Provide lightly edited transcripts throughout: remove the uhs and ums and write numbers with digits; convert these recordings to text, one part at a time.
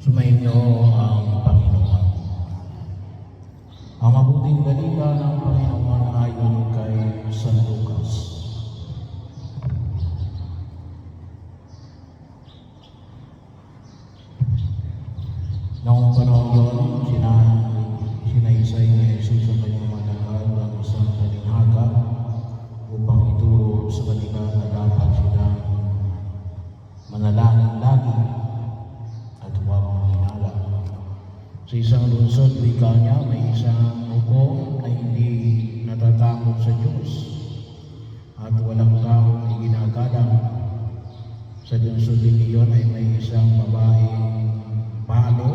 Sumainyo ang Panginoon. Ang mabuting balita ng Panginoon ayon kay San Lucas. Noong panahon yun, sinaysay ni Jesus ang kanyang mga alagad ang isang talinghaga upang ituro sa kanila na dapat silang manalangin lagi at huwag manghinala. Sa isang lungsod, wika niya, may isang hukom na hindi natatakot sa Diyos at walang taong iginagalang. Sa lungsod din iyon ay may isang babaeng palo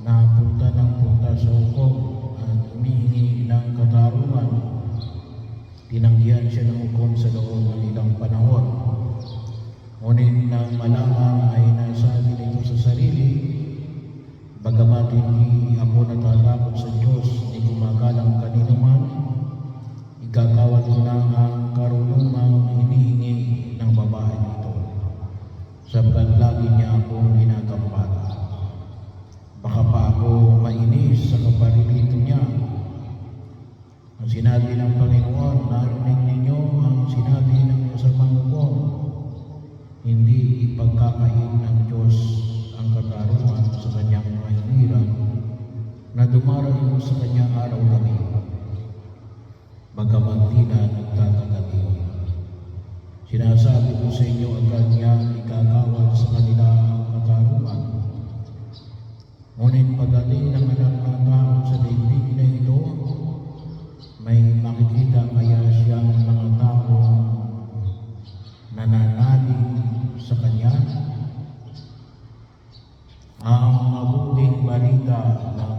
na punta ng punta sa hukom at humihingi ng katarungan. Tinanggihan siya ng hukom sa loob ng ilang panahon. Ngunit nang malaman ay nasabi nito sa sarili, bagamat hindi ako natatakot sa Diyos, hindi gumagalang kanino man, igagawad ko na ang karunungang hinihingi ng babae nito, sapagkat lagi niya akong ginagampala. Baka pa ako mainis sa kaparirito niya. Ang sinabi ng Panginoon, narinig ninyo ang sinabi ng masamang hukom, hindi ipagkakain ng Diyos ang katarungan sa kanyang mga hiniran na dumarayo sa kanyang araw-gabi, bagamat di na nagtatagabi. Sinasabi ko sa inyo, agad niya ikagawad sa kanila ang katarungan. Ngunit pagdating ng anak ng tao sa daigdig na ito, may makikita kaya siyang mga tao nananalig sa kanya. Ang mabuting balita ng